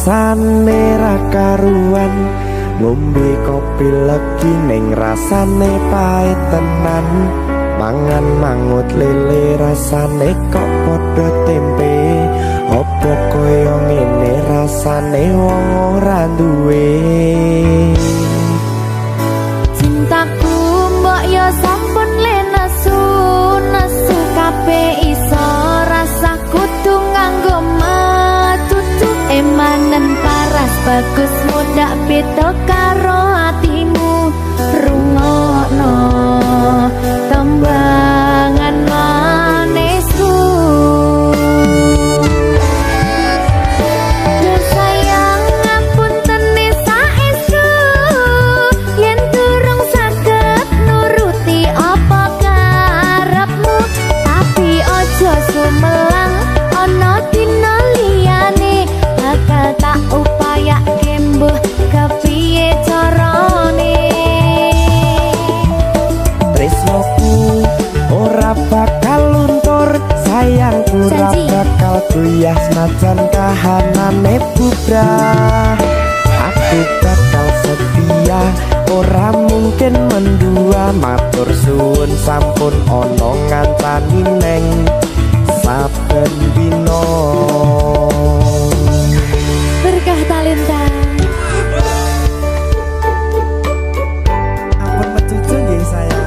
rasane ra karuan, ngombe kopi legi ning rasane pahit tenan, mangan mangut lele rasane kok padha tempe, opo koyo ngene rasane wong ora duwe. Cintaku mbok yo sampun le nesu kabeh iso rasa kudu nganggo matutu emanen paras bagus mudak beda karo atimu rungokno tembangan manisku. Sayangku ra bakal kuyah senajan kahanane bubrah. Aku bakal setia, ora mungkin mendua. Matur suwun sampun ana ngancani neng saben dina. Berkah talenta. Ampun mecucu nggih sayang.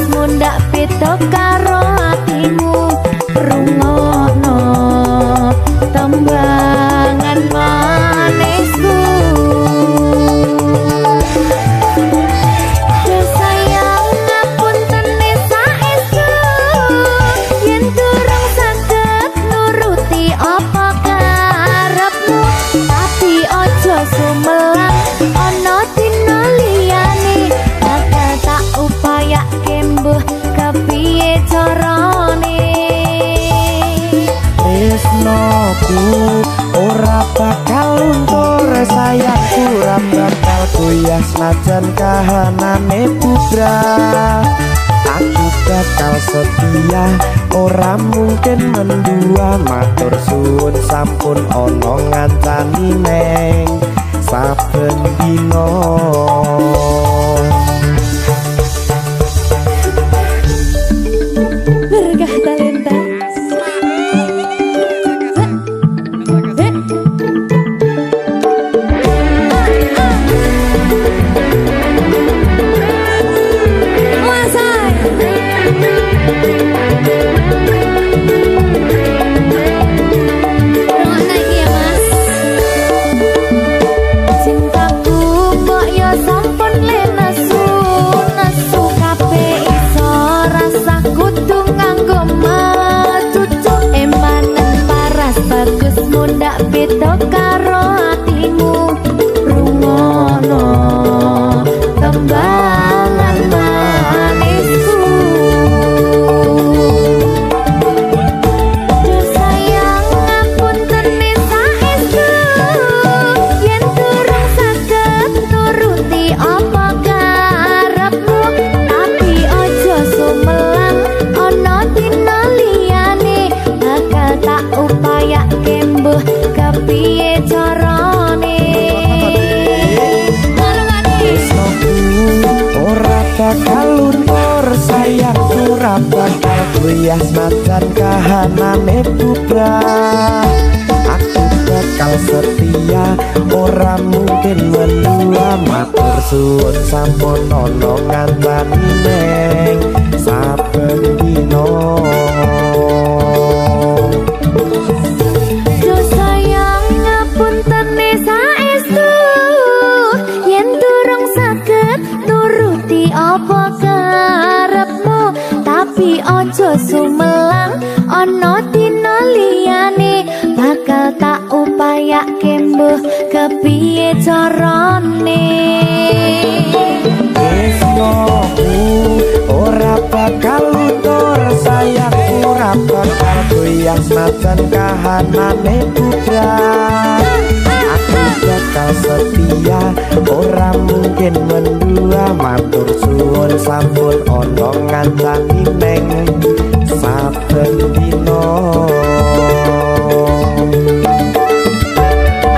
Mundak beda karo atimu rungokno tembangan manisku. Sayang ngapunten saestu yen durung saged nuruti apa karepmu, tapi aja sumelang ana dina liyane bakal tak upayake mbuh kepiye carane. Tresnoku ora bakal luntur, sayangku ora bakal goyah senajan kahanane bubrah. Aku bakal setia, ora mungkin mendua. Matur suwun sampun ana ngancani neng saben dina. Berkah talenta. Mundak beda karo atimu rungokno tembangan manisku. Sayang ngapunten saestu yen durung saged nuruti apa karepmu, tapi aja sumelang ana dina liyane bakal tak upayake mbuh kepiye carane. Ora bakal luntur, sayangku ora bakal goyah senajan kahanane bubrah. Aku bakal setia, ora mungkin mendua. Matur suwun sampun ana ngancani neng saben dina. Apa karepmu, tapi aja sumelang ana dina liyane bakal tak upaya nindakake kembuh kepiye carane. Tresnoku ora bakal luntur, sayangku ora bakal goyah senajan kahanane bubrah. Aku bakal setia, ora mungkin mendua. Matur suwun sampun ana ngancani neng saben dina.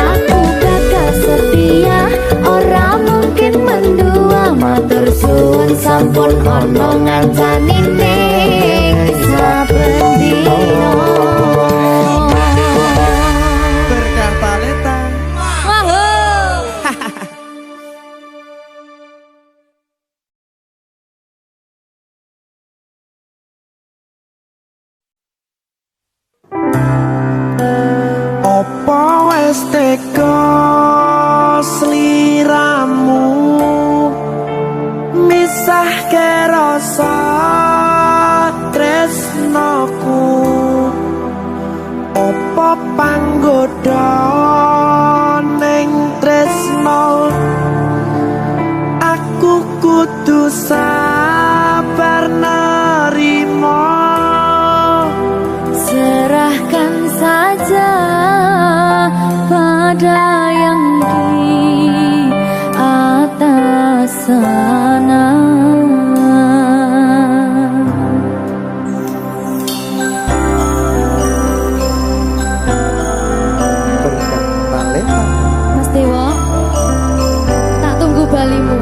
Aku bakal setia, ora mungkin mendua. Matur suwun sampun ana ngancani neng saben dina. Berkah talenta. Opo wis teka sliramu misahke rasa tresnoku? Opo panggoda ning tresno? Aku kudu sabar nerima. Serahkan saja pada yang di atas sana. Berkah talenta. Mas Dewa, tak tunggu balimu.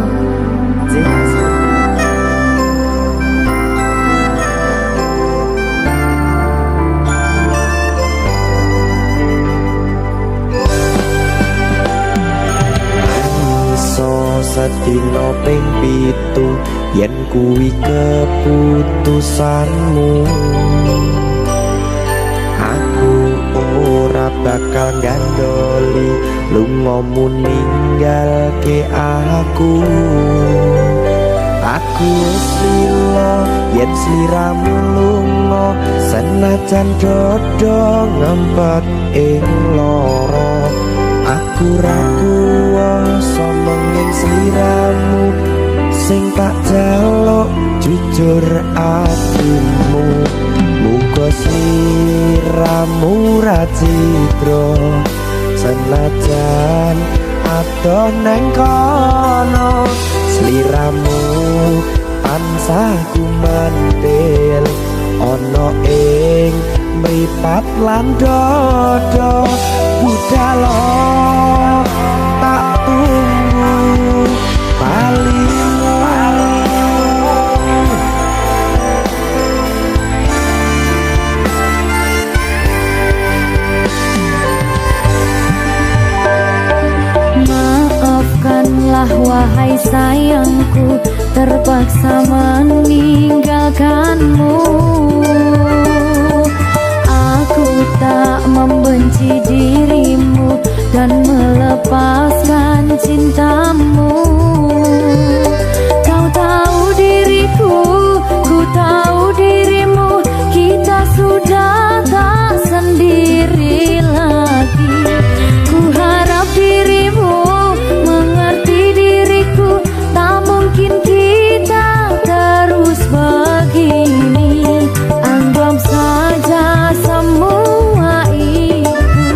Sedina ping 7 yen kuwi keputusanmu. Aku ora bakal gandoli lungamu ninggalke aku. Aku wis lila yen sliramu lunga, senajan dodo ngempet ing lara. Aku ra kuwasa menging sliramu sing tak jaluk jujur atimu. Muga sliramu ra cidra senajan adoh neng kono. Sliramu tansah gumantil ana ing mripat lan dodo. Budalo tak tunggu balimu. Maafkanlah wahai sayangku, terpaksa meninggalkanmu. Aku tak membenci dirimu dan melepaskan cintamu. Kau tahu diriku, ku tahu dirimu. Kita sudah tak sendiri lagi. Ku harap dirimu mengerti diriku. Tak mungkin kita terus begini. Anggap saja semua itu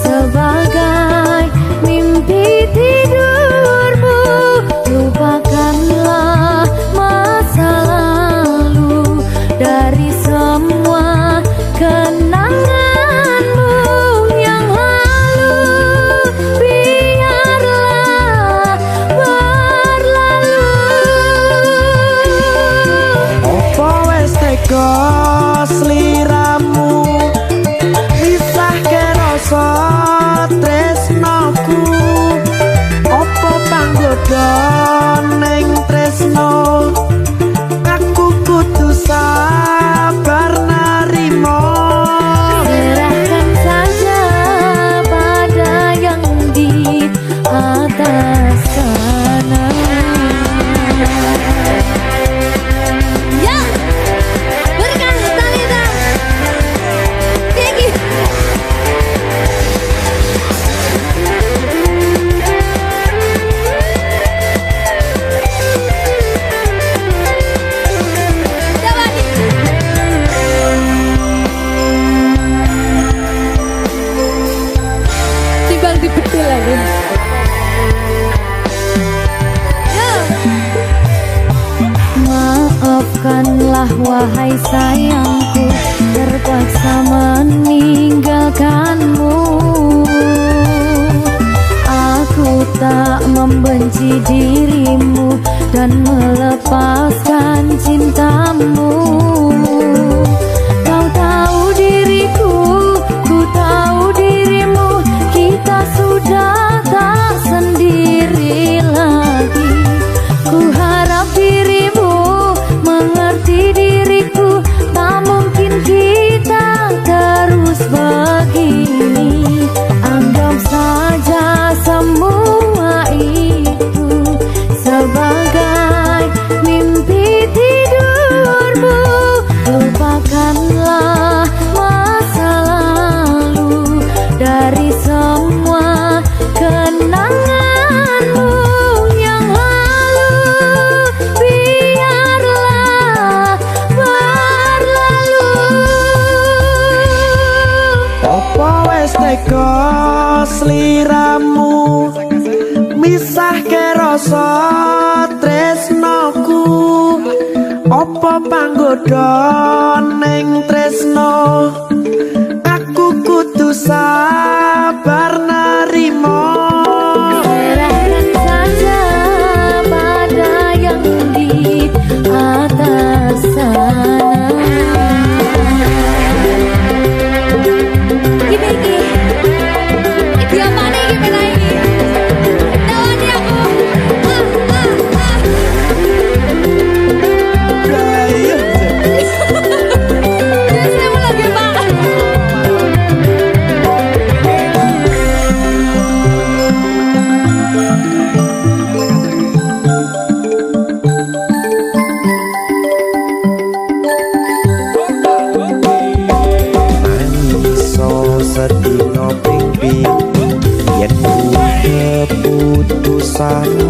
sebagai mimpi tidurmu. Lupakanlah masa lalu dari semua kenanganmu yang lalu. Biarlah berlalu. Opo wis teka sliramu misahke rasa tresnoku? Opo panggoda ning tresno? Aku kudu sabar nerima. Serahkan saja pada yang di atas sana. Ya, berkah talenta. Begitulah wahai sayangku, terpaksa meninggalkanmu. Aku tak membenci dirimu dan melepaskan cintamu. Kau tahu diriku, ku tahu dirimu, kita sudah tak sendiri lagi. Ku harap dirimu mengerti diriku, tak mungkin kita terus begini. Anggap saja semua itu sebagai mimpi tidurmu. Lupakanlah masa lalu dari semua kenanganmu yang lalu. Biarlah berlalu. Apa wes teko sliramu misahke rasa tresnoku? Apa panggoda ning tresno? Aku kudu sabar narimo. Serahkan saja pada yang di atas sana. Iki apa nih gimana ini? Tawani aku. Jangan saya mau lagi Pak. Iso sedino ping yen keputusanmu.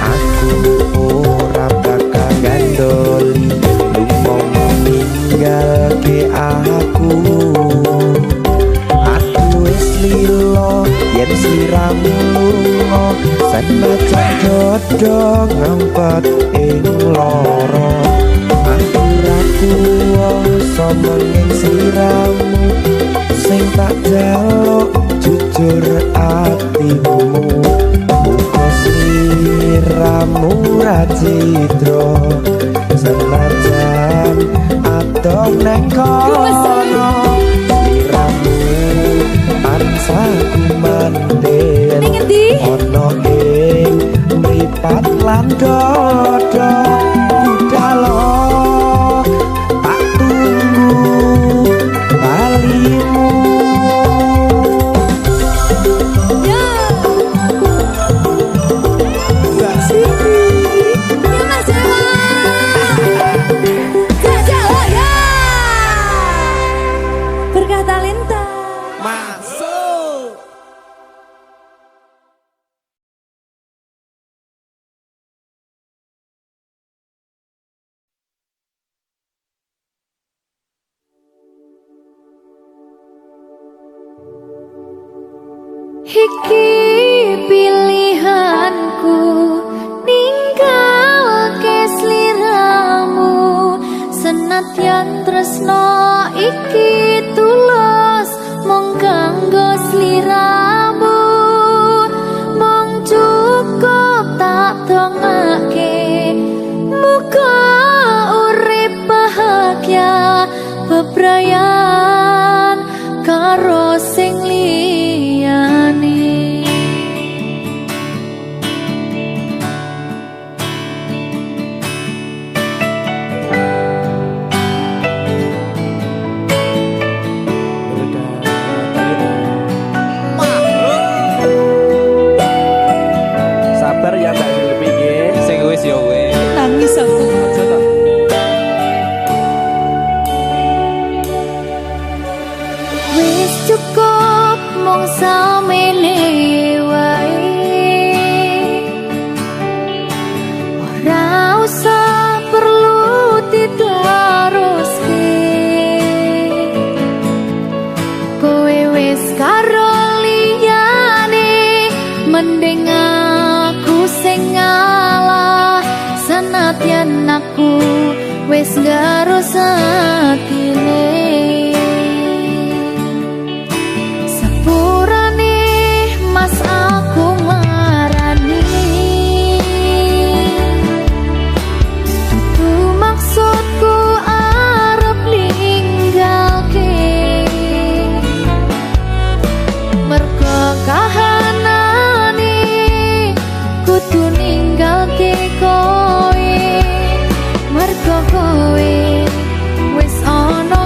Aku ora bakal gandoli lu mau ninggalke aku. Aku wis lilo yen sliramu lunga, senajan dodo ngempet ing loro. Aku ra kuwasa menyang sliramu, sing tak jaluk jujur atimu. Muga sliramu ra citra, senajan adong neng kono. Sliramu tansah kumandhen Ning endi? ana ing mripat lan dodo. Budalo tak tunggu balimu. Ya. Mbak Siti Ya Mas Jawa. Jawa ya. Berkah talenta. masuk. Iki pilihanku ninggalke sliramu, senadyan tresno iki tulus mung kanggo sliramu. Mung cukup tak dongake, muga urip bahagia bebrayan karo sing liyane. Sabar ya Mbak Silvi nggih. Sing wis ya wis. Nangis aku. Aja ta. Wis cukup mung samene wae, ora usah perlu diteruske. Kowe wis karo liyane, mending aku sing ngalah. senadyan aku wis garus atine. Sepurane mas aku marani, tutu maksudku arep ninggalke, mergo kahanane kudu ninggalke kowe, mergo kowe wis ana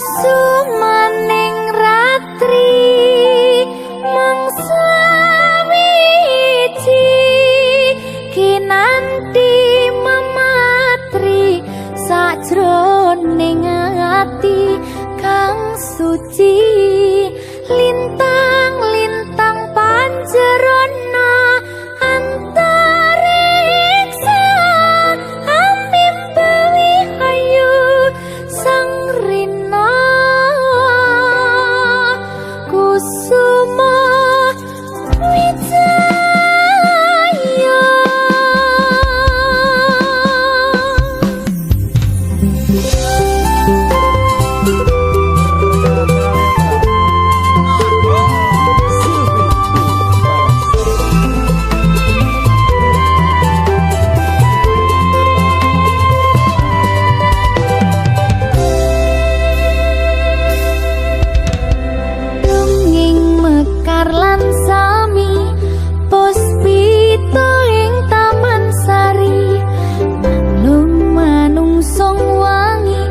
kusumaning ratri mangsa wiji kinanti mematri sajroning ati kang suci lintang-lintang panjerona antariksa amimbawi hayu sang rina kusuma wijaya. Dongeng mekar lan sami puspita ing taman sari manung manungsong wangi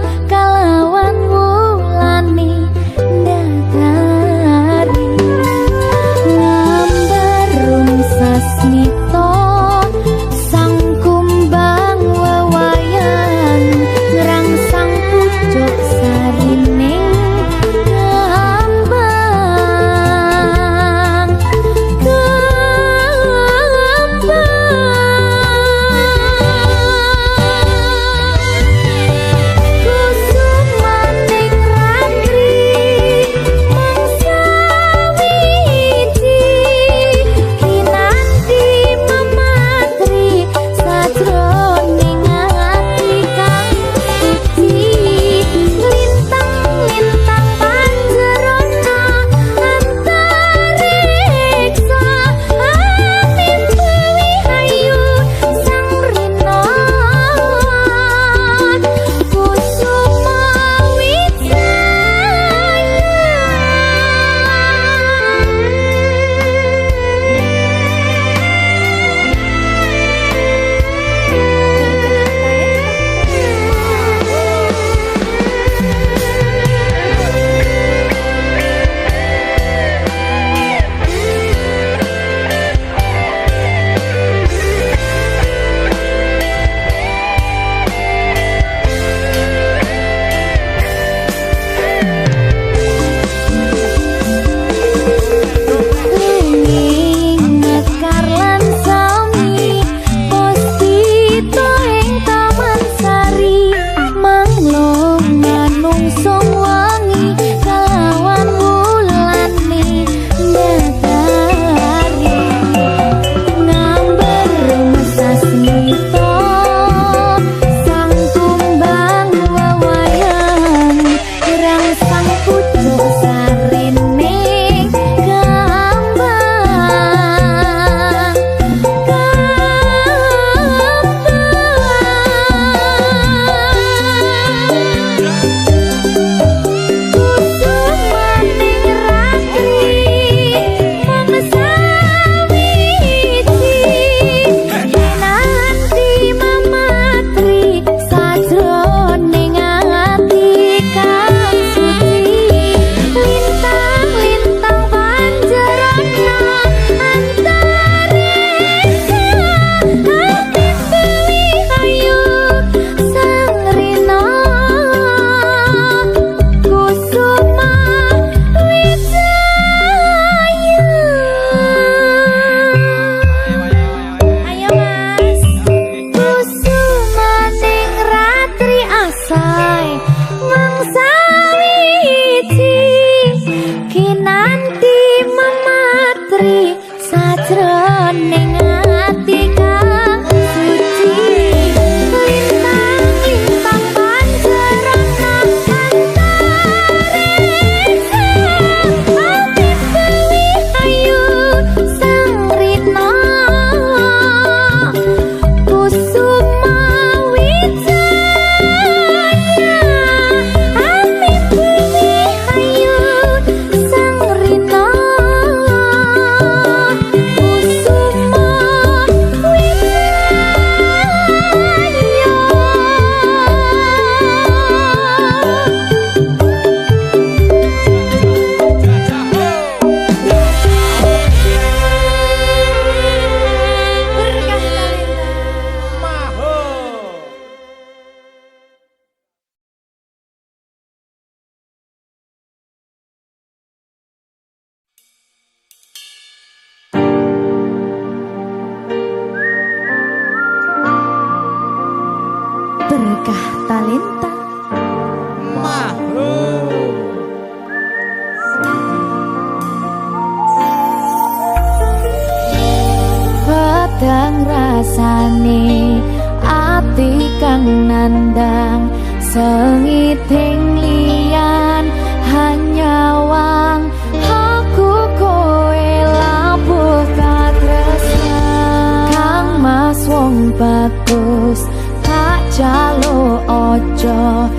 ati kang nandang sengiting liyan hanya wang aku kowe labuh katresnan kang mas wong bagus tak jaluk ojo